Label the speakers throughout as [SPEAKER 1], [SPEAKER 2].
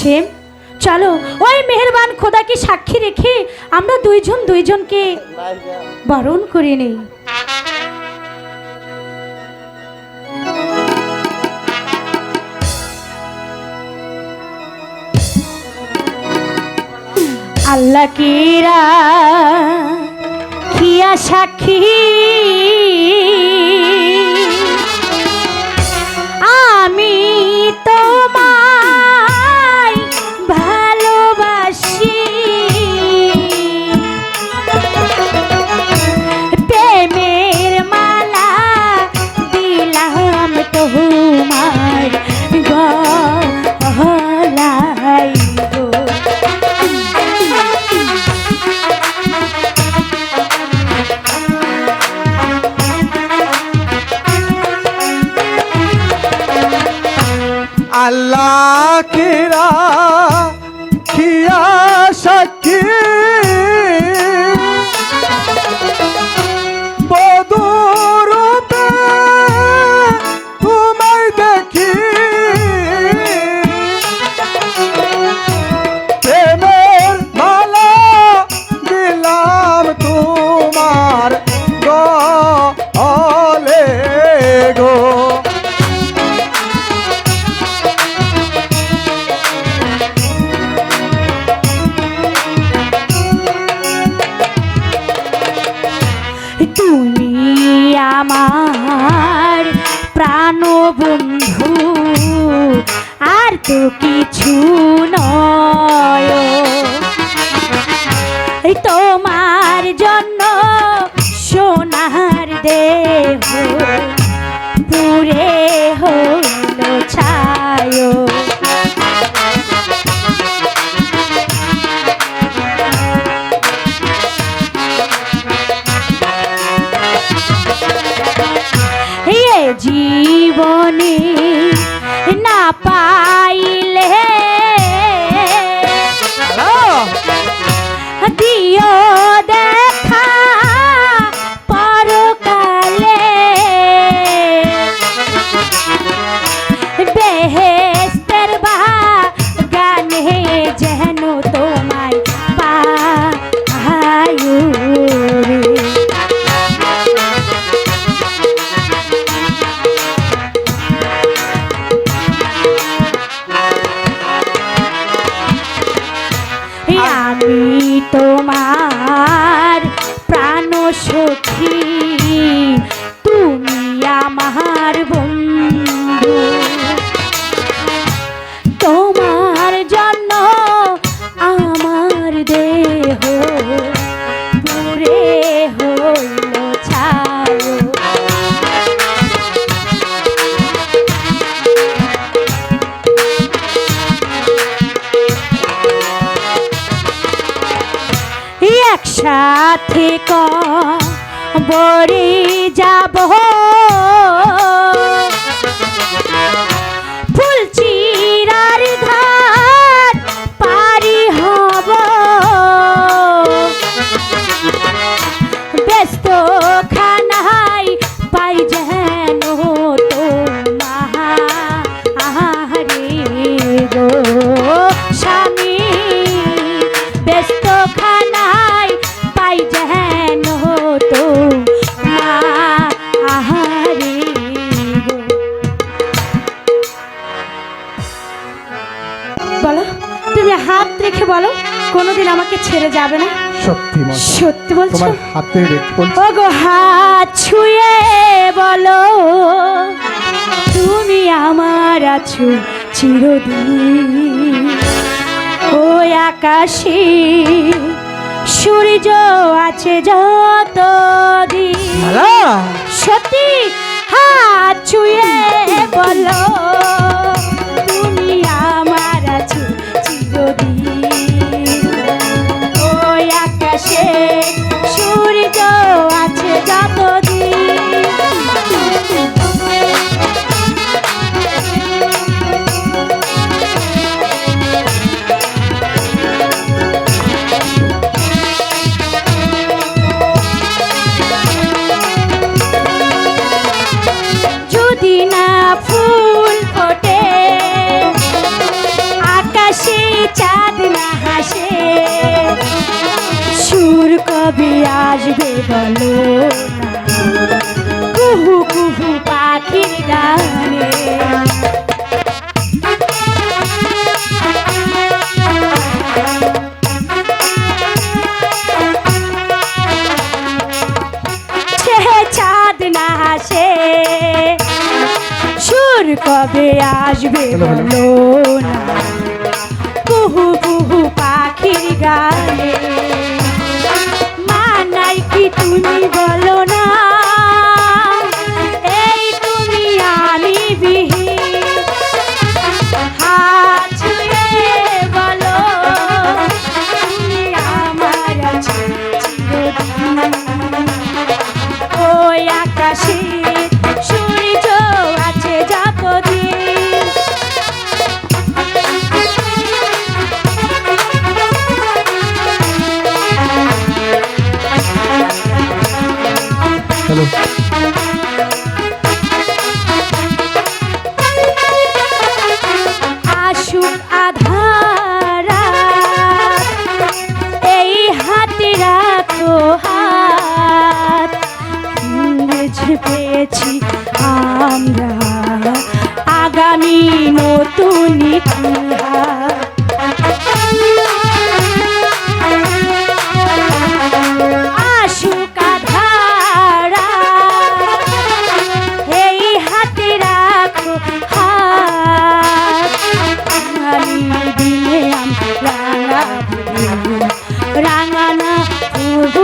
[SPEAKER 1] হাসেম, চলো ওই মেহেরবান খোদাকে সাক্ষী রেখে আমরা দুইজন দুইজনকে বরণ করে নেই। আল্লাহ কিরা কিয়া সাক্ষী আমি তোমায় ভালোবাসি, প্রেমের মালা দিলাম তোমার গলায় গো।
[SPEAKER 2] আল্লাহ কেরা খিয়া সাক্ষী বধুরূপে তোমায় দেখি, প্রেমের মালা দিলাম তোমার গলে গো।
[SPEAKER 1] তুমি আমার প্রাণ বন্ধু, আর তো কিছু নয়, তোমার জন্য সোনার দেহ পুরে হলো ছায়। জীবনে না পাইলে দিও দেখা পরকালে, বেহেশতের বাগানে যেন তোমায় পাই রে। আমি তোমার প্রাণ সখী, তুমি আমার বন্ধু, তোমার জন্য আমার দেহ পুরে হইল ছায়। একসাথে কবরে যাব, ফুলচিরার ধার পারি হব, ব্যস্ত খানায় পাই যেন তোমারে গো স্বামী, ব্যস্ত খানায় পাই যেন তোমারে গো। বলো, তুমি হাত রেখে বলো কোনোদিন আমাকে ছেড়ে যাবে না?
[SPEAKER 2] সত্যি
[SPEAKER 1] সত্যি বলছো?
[SPEAKER 2] তোমার হাতে রেখে বলছি।
[SPEAKER 1] ওগো হাত ছুঁয়ে বলো তুমি আমার আছো চিরদিন, ওই আকাশে সূর্য আছে যতদিন। সত্যি হাত ছুঁয়ে বলো তুমি আমার আছো চিরদিন, ওই আকাশে সূর্য আছে যতদিন। যদি না ফুল ফোটে কবে আসবে বলো না, কুহু কুহু পাখির গানে। চাঁদ না হাসে, সুর কবে আসবে বলো না, কুহু কুহু পাখির গানে। মানাই কি তুমি বলো না, এই তুমি আমি বিহীন। হাত ছুঁয়ে বলো তুমি আমার আছো চিরদিন। ওই আকাশে সূর্য আছে যতদিন।
[SPEAKER 2] হ্যালো
[SPEAKER 1] আসুক আধারা, এই হাতে রাখো হাত। বুঝে পেয়েছি আমরা আগামী নতুন ইতিহাস। আসুক আধারা, এই হাতে রাখো হাত। আগামী দিনে আমরা রাঙাবো রাঙানা ফুল।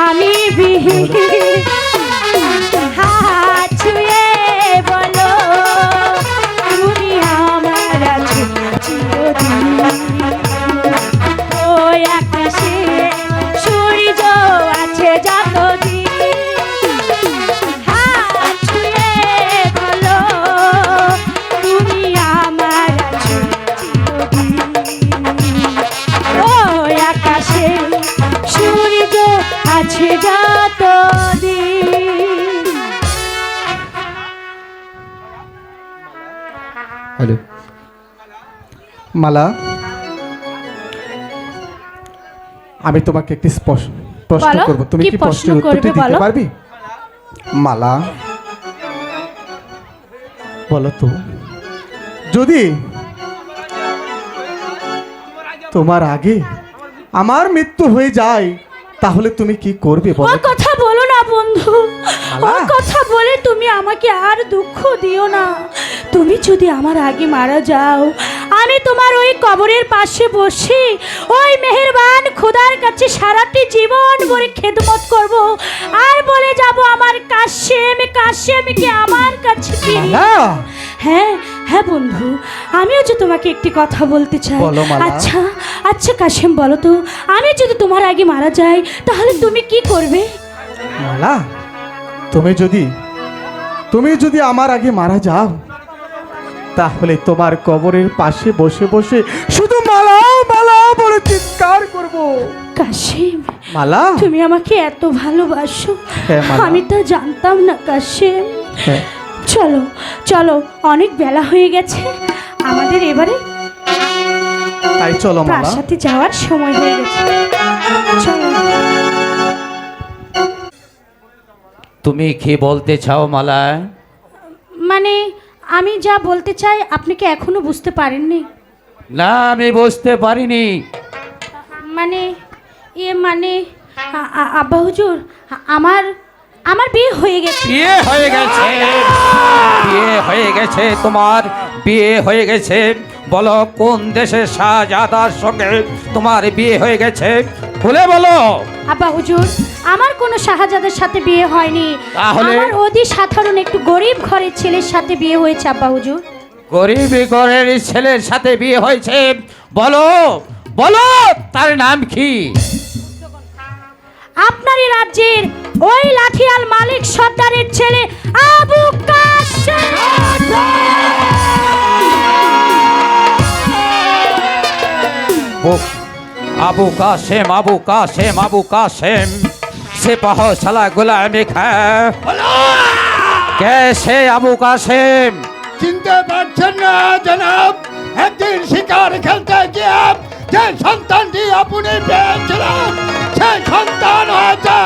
[SPEAKER 1] আমি বিহীন, হাত ছুঁয়ে বলো তুমি আমার আছো চিরদিন। ওই আকাশে সূর্য আছে যতদিন। হাত ছুঁয়ে বলো তুমি আমার আছো চিরদিন। ওই আকাশে সূর্য আছে যতদিন।
[SPEAKER 2] হ্যালো মালা, আমি তোমাকে একটি প্রশ্ন
[SPEAKER 1] বলো,
[SPEAKER 2] করব, তুমি
[SPEAKER 1] কি
[SPEAKER 2] কি
[SPEAKER 1] প্রশ্ন
[SPEAKER 2] প্রশ্নের উত্তরটি
[SPEAKER 1] করবে
[SPEAKER 2] দিতে
[SPEAKER 1] বলো?
[SPEAKER 2] পারবি? মালা বলো তো, যদি তোমার আগে আমার মৃত্যু হয়ে যায় তাহলে তুমি কি করবে
[SPEAKER 1] ও
[SPEAKER 2] বলো?
[SPEAKER 1] কথা বলো না বন্ধু, ও
[SPEAKER 2] মালা?
[SPEAKER 1] কথা বলে তুমি আমাকে আর দুঃখ দিও না। তুমি যদি আমার আগে মারা যাও, আমি তোমার ওই কবরের পাশে বসে ওই মেহেরবান খোদার কাছে সারাটি জীবন ভরে খেদমত করব আর বলে যাব আমার কাশেম কাশেমকে আমার কাছে ফিরিয়ে
[SPEAKER 2] মালা?
[SPEAKER 1] দাও। হ্যাঁ হ্যাঁ বন্ধু, আমিও যে তোমাকে একটি কথা বলতে চাই।
[SPEAKER 2] বলো মালা।
[SPEAKER 1] আচ্ছা আচ্ছা কাশেম, বলো তো, আমি যদি তোমার আগে মারা যাই তাহলে তুমি কি করবে?
[SPEAKER 2] মালা, তুমি যদি আমার আগে মারা যাও তাহলে তোমার কবরের পাশে বসে বসে শুধু মালা মালা বলে চিৎকার করব।
[SPEAKER 1] কাশেম,
[SPEAKER 2] মালা?
[SPEAKER 1] তুমি আমাকে এত ভালোবাসো,
[SPEAKER 2] হ্যাঁ, মালা।
[SPEAKER 1] আমি তা জানতাম না কাশেম।
[SPEAKER 2] হ্যাঁ,
[SPEAKER 1] চলো চলো, অনেক বেলা হয়ে গেছে, আমাদের এবারে
[SPEAKER 2] তাই চলো মালা।
[SPEAKER 1] প্রাসাদে যাওয়ার সময় হয়ে গেছে। চলো।
[SPEAKER 3] তুমি কি বলতে চাও মালা?
[SPEAKER 1] মানে আমি যা বলতে চাই আপনি কি এখনো বুঝতে পারেননি?
[SPEAKER 3] না, আমি বুঝতে পারিনি।
[SPEAKER 1] মানে মানে আব্বা হুজুর, আমার আমার বিয়ে হয়ে গেছে।
[SPEAKER 3] বিয়ে হয়ে গেছে? বিয়ে হয়ে গেছে তোমার? বিয়ে হয়ে গেছে? বলো কোন দেশের শাহজাদার সঙ্গে তোমার বিয়ে হয়ে গেছে, খুলে বলো।
[SPEAKER 1] আব্বা হুজুর, আমার কোনো শাহজাদের সাথে বিয়ে হয়নি,
[SPEAKER 3] তাহলে?
[SPEAKER 1] আমার অতি সাধারণ একটু গরিব ঘরের ছেলের সাথে বিয়ে হয়েছে আব্বা হুজুর।
[SPEAKER 3] গরিব ঘরের ছেলের সাথে বিয়ে হয়েছে? বলো বলো, তার নাম কি?
[SPEAKER 1] আপনারই রাজ্যের ওই লাঠিয়াল মালিক সর্দারের ছেলে আবু কাশেম।
[SPEAKER 3] আবু কাশেম, আবু কাশেম, আবু কাশেম সিপাহ সালা গোলামি খায়। কে সে আবু কাশেম?
[SPEAKER 4] চিনতে পারছেন না জনাব? একদিন শিকার খেলতে গিয়ে যে সন্তানটি আপনি পেয়েছিলেন সেই সন্তান হয়েছে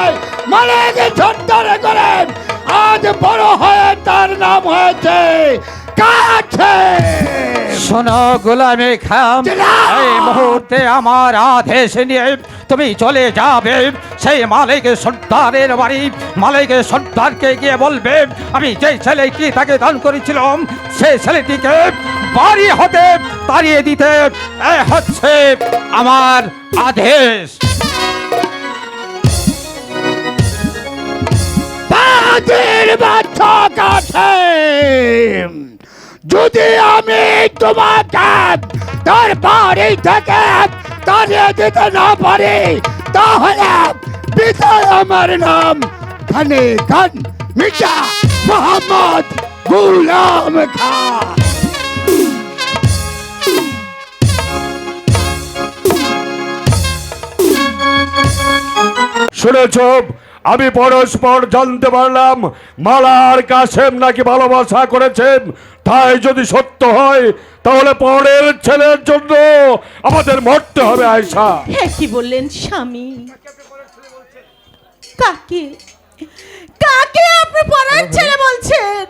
[SPEAKER 4] মালিক সর্দারে করেন। আজ বড় হয়ে তার নাম হয়েছে কাসেম।
[SPEAKER 3] শোনো গোলামে খাম,
[SPEAKER 4] জনাব!
[SPEAKER 3] এই মুহূর্তে আমার আদেশ নিয়ে তুমি চলে যাবে সেই মালিক সর্দারের বাড়ি। মালিক সর্দারকে গিয়ে বলবে আমি যে ছেলেটি তাকে দান করেছিলাম সেই ছেলেটিকে বাড়ি হতে তাড়িয়ে দিতে এই হচ্ছে আমার আদেশ।
[SPEAKER 4] বাজির বাচ্চা কাসেম, যদি আমি তোমাকে তার বাড়ি থেকে তাড়িয়ে দিতে না পারি তাহলে বিদায় আমার নাম খানে খান মির্জা মোহাম্মদ গুলাম খান।
[SPEAKER 5] শুনেছ, আমি পরস্পর জানতে পারলাম মালা আর কাসেম নাকি ভালোবাসা করেছেন। তাই যদি সত্য হয় তাহলে পরের ছেলের জন্য আমাদের মরতে হবে। আয়সা,
[SPEAKER 6] হ্যাঁ কি বললেন স্বামী? কাকে কাকে আপনি পরার ছেলে বলছেন?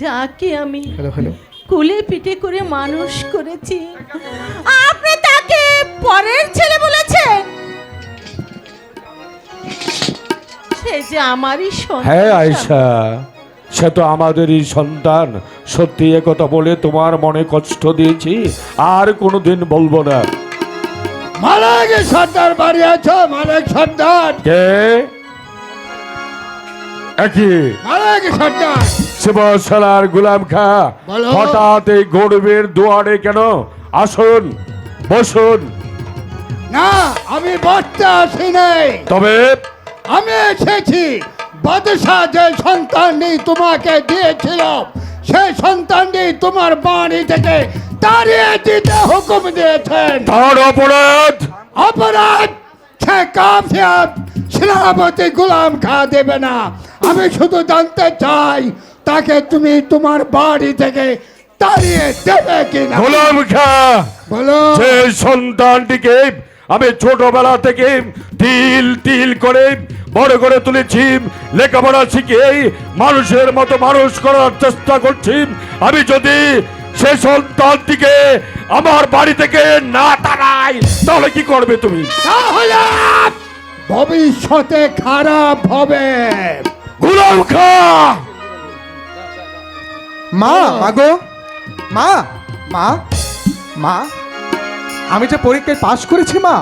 [SPEAKER 6] যাকে আমি
[SPEAKER 2] হ্যালো হ্যালো
[SPEAKER 6] কোলে পিঠে করে মানুষ করেছি আপনি তাকে পরের ছেলে বলেছেন? সে যে আমারই সন্তান।
[SPEAKER 5] হ্যাঁ আয়সা, সে তো আমাদেরই সন্তান। সত্যি কথা বলে তোমার মনে কষ্ট দিয়েছি, আর কোনোদিন বলবো না।
[SPEAKER 4] মালিক সর্দার বাড়ি আছো? মালিক সর্দার,
[SPEAKER 5] কে? একই
[SPEAKER 4] মালিক সর্দার।
[SPEAKER 5] শিবশালার গুলাম খা,
[SPEAKER 4] বলো।
[SPEAKER 5] হঠাৎ এই গরিবের দুয়ারে কেন? আসুন, বসুন।
[SPEAKER 4] না, আমি বসতে আসি নাই,
[SPEAKER 5] তবে
[SPEAKER 4] আমি এসেছি বাদশাহ যে সন্তানটি তোমাকে দিয়েছিল সেই সন্তানটি তোমার বাড়ি থেকে তাড়িয়ে দিতে হুকুম দিয়েছেন।
[SPEAKER 5] তার অপরাধ
[SPEAKER 4] অপরাধ সে কাফিয়াত সেনাপতি গোলাম খা দেবে না। আমি শুধু জানতে চাই তাকে তুমি তোমার বাড়ি থেকে তাড়িয়ে দেবে কিনা।
[SPEAKER 5] গোলাম খা,
[SPEAKER 4] বলো।
[SPEAKER 5] যে সন্তানটিকে আমি ছোটবেলা থেকে তিল তিল করে বড় করে তুলেছি, লেখাপড়া শিখে মানুষের মতো মানুষ করার চেষ্টা করছি, আমি যদি সে সন্তানটিকে আমার বাড়ি থেকে না তাড়াই তাহলে কি করবে তুমি?
[SPEAKER 4] তাহলে ভবিষ্যতে খারাপ হবে।
[SPEAKER 5] গোলাম খা,
[SPEAKER 2] মা, মাগো, মা, মা, মা, আমি যে পরীক্ষায় পাশ করেছি মা।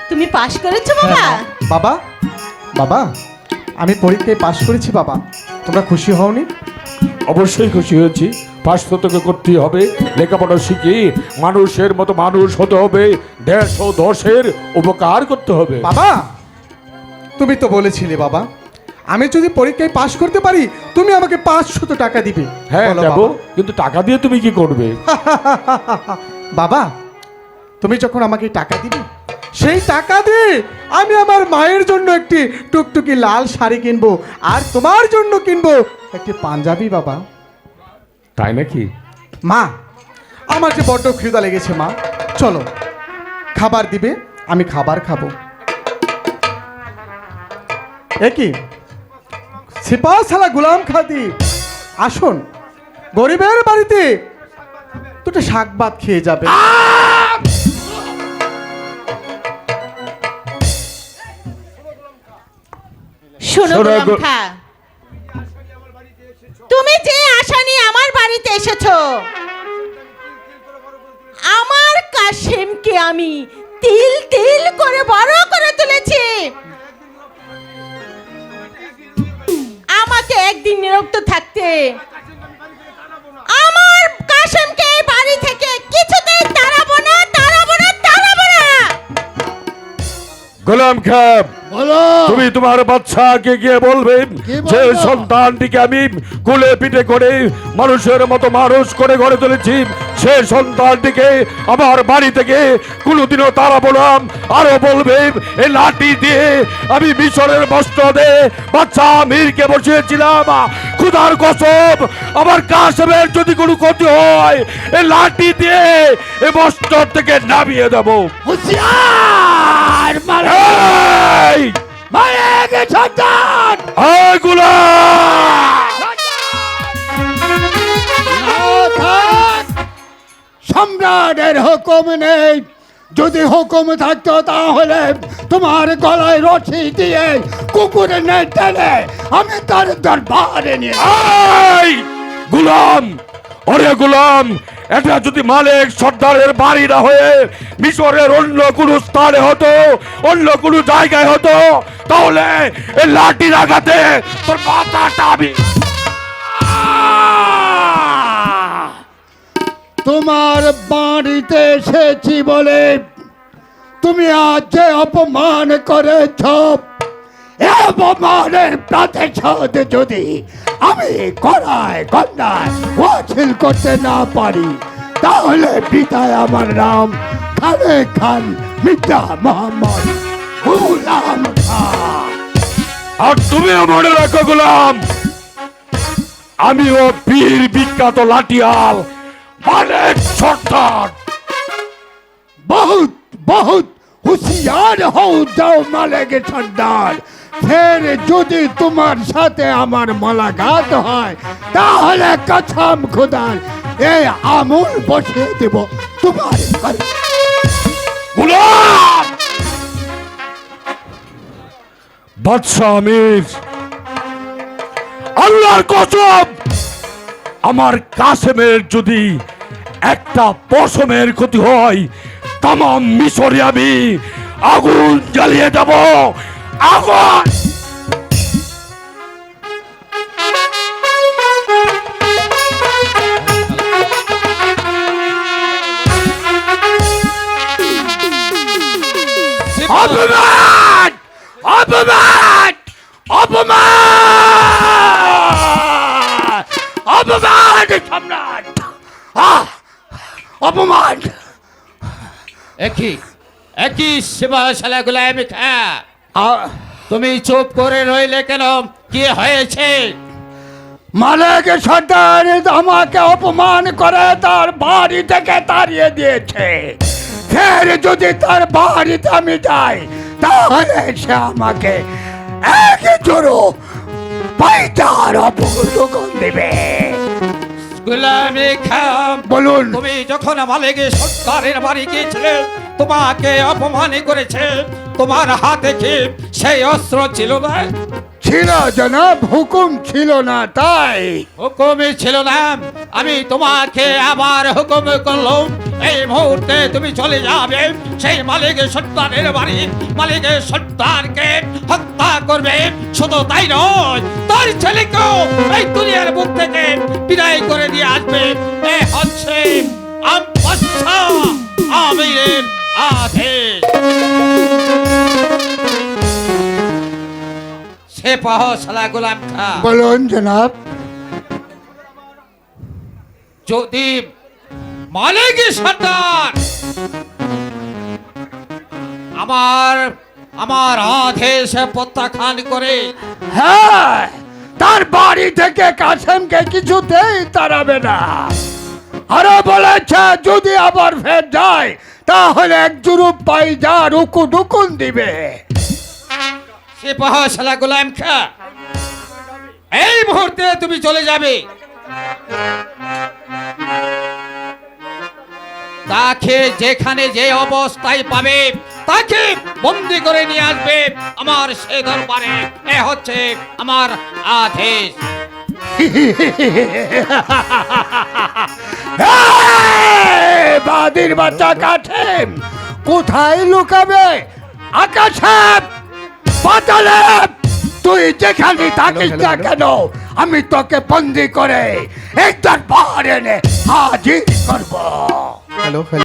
[SPEAKER 6] তুমি পাশ করেছো বাবা?
[SPEAKER 2] বাবা, বাবা, আমি পরীক্ষায় পাশ করেছি বাবা। তোমরা খুশি হওনি?
[SPEAKER 5] অবশ্যই খুশি হয়েছি। পাশ তো তোকে করতেই হবে, লেখাপড়া শিখে মানুষের মতো মানুষ হতে হবে, দেশ ও দশের উপকার করতে হবে।
[SPEAKER 2] বাবা, তুমি তো বলেছিলে বাবা আমি যদি পরীক্ষায় পাশ করতে পারি তুমি আমাকে 500 টাকা দিবে।
[SPEAKER 5] হ্যাঁ
[SPEAKER 2] বলো
[SPEAKER 5] দেবো,
[SPEAKER 2] বাবা।
[SPEAKER 5] কিন্তু টাকা দিয়ে তুমি কি করবে?
[SPEAKER 2] বাবা, তুমি যখন আমাকে টাকা দিবে সেই টাকা দিয়ে আমি আমার মায়ের জন্য একটি টুকটুকি লাল শাড়ি কিনবো, আর তোমার জন্য কিনবো একটি পাঞ্জাবি বাবা।
[SPEAKER 5] তাই নাকি?
[SPEAKER 2] মা, আমার যে বড্ড খিদা লেগেছে মা, চলো খাবার দিবে, আমি খাবার খাবো। একই সিপাহসালা গোলাম খাদি, আসুন গরিবের বাড়িতে দুটো শাক ভাত খেয়ে যাবে।
[SPEAKER 6] শোনো
[SPEAKER 5] শোনো
[SPEAKER 6] গোলাম
[SPEAKER 5] গো-
[SPEAKER 6] খা, তুমি যে আশা নিয়ে আমার বাড়িতে এসেছো, আমার কাশেমকে আমি তিল তিল করে বড় করে তুলেছি। আমাকে একদিন নিরক্ত থাকতে আমার কাশেমকে এই বাড়ি থেকে কিছুতেই তাড়াবো না, তাড়াবো না, তাড়াবো না।
[SPEAKER 5] গোলাম খা,
[SPEAKER 4] বলো
[SPEAKER 5] তুমি তোমার বাচ্চাকে গিয়ে বলবে
[SPEAKER 4] কি বলবো?
[SPEAKER 5] যে সন্তানটিকে আমি কোলে পিঠে করে মানুষের মতো মানুষ করে গড়ে তুলেছি, সে সন্তানটিকে আমার বাড়ি থেকে কোনোদিনও তাড়াবো না। আরো বলবে এই লাঠি দিয়ে আমি মিশরের বস্ত্র দিয়ে বাচ্চা আমিরকে বসিয়েছিলাম, খুদার কসম আমার কাশেমের যদি কোনো ক্ষতি হয় এই লাঠি দিয়ে এই বস্ত্র থেকে নামিয়ে দেবো।
[SPEAKER 4] হুঁশিয়ার
[SPEAKER 5] এই!
[SPEAKER 4] মালিক সন্তান
[SPEAKER 5] এই গোলাম!
[SPEAKER 4] সম্রাটের হুকুম নেই, যদি হুকুম থাকতো তাহলে তোমার গলায় রশি দিয়ে কুকুরে নেই টেনে আমি তার দরবারে নিয়ে
[SPEAKER 5] এই! গোলাম, ওরে গোলাম, এটা যদি মালিক সর্দারের বাড়ি না হয়ে মিশরের অন্য কোনো স্থানে হতো, অন্য কোনো জায়গায় হতো, তাহলে এই লাঠির আঘাতে তোর মাথাটা আমি
[SPEAKER 4] তোমার বাড়িতে এসেছি বলে তুমি আজ যে অপমান করেছ, এ অপমানের প্রতিশোধ যদি আমি করায় কন্যায় ওয়াসিল করতে না পারি, তাহলে পিতায় আমার নাম খানে খান মির্জা মোহাম্মদ গুলাম খান।
[SPEAKER 5] আর তুমিও মনে রাখো গোলাম, আমিও বীর বিখ্যাত লাঠিয়াল মালিক সর্দার।
[SPEAKER 4] बहुत बहुत হুঁশিয়ার হও যাও মালিক সর্দার, ফের যদি তোমার সাথে আমার মোলাকাত হয় তাহলে কসম খুদার এই আমুল বসিয়ে দেব তোমার ঘরে।
[SPEAKER 5] গোলাম! বাদশাহ আমির, আল্লাহর কসম আমার কাসেমের যদি একটা পশমের ক্ষতি হয় তাম মিশরে আমি আগুন জ্বালিয়ে দেব, আগুন! অপমান! অপমান! অপমান! অপমান! সম্রাট! অপমান!
[SPEAKER 3] একই সেবা শালা গোলাম খা, তুমি চুপ করে রইলে কেন? কি হয়েছে?
[SPEAKER 4] মালিক সর্দার আমাকে অপমান করে তার বাড়ি থেকে তাড়িয়ে দিয়েছে, ফের যদি তার বাড়িতে আমি যাই তাহলে সে আমাকে এক জোড়ো পাইতার অপমান দেবে।
[SPEAKER 3] গোলাম খা,
[SPEAKER 4] বলুন।
[SPEAKER 3] তুমি যখন মালিক সর্দারের বাড়ি গিয়েছিলে তোমাকে অপমান করেছে, তোমার হাতে কি সেই অস্ত্র ছিল না?
[SPEAKER 4] ছিল জনাব, হুকুম ছিল না তাই।
[SPEAKER 3] হুকুমই ছিল না, আমি তোমাকে আবার হুকুম করলাম এই মুহূর্তে তুমি চলে যাবে সেই মালিক সর্দারের বাড়ি, মালিক সর্দারকে হত্যা করবে। শুধু তাই নয়, তার ছেলেকেও এই দুনিয়ার বুক থেকে বিদায় করে দিয়ে আসবে। এ হচ্ছে আমিরের আদেশ। সে পাহ সালা গোলাম খা,
[SPEAKER 4] বলুন জনাব।
[SPEAKER 3] যদি মালিক সর্দার আমার আদেশ প্রত্যাখ্যান করে,
[SPEAKER 4] হ্যাঁ, তার বাড়ি থেকে কাসেমকে কিছুতেই তাড়াবে না। আরো বলেছে যদি আবার ফের যায় তাহলে এক জুরুপ পাইজা রুকুন দিবে।
[SPEAKER 3] সে পাহ সালা গোলাম খা, এই মুহূর্তে তুমি চলে যাবে। তাকে যেখানে যে অবস্থায় পাবে তাকে বন্দি করে নিয়ে আসবে আমার সে দরবারে। এ হচ্ছে আমার আদেশ।
[SPEAKER 4] বাদির বাচ্চা কাঠেম কোথায় লুকাবে? আকাশে, পাতালে, তুই যেখানে থাকিস না কেন আমি তোকে বন্দি করে এই দরবারে এনে হাজির করবো।
[SPEAKER 2] হ্যালো।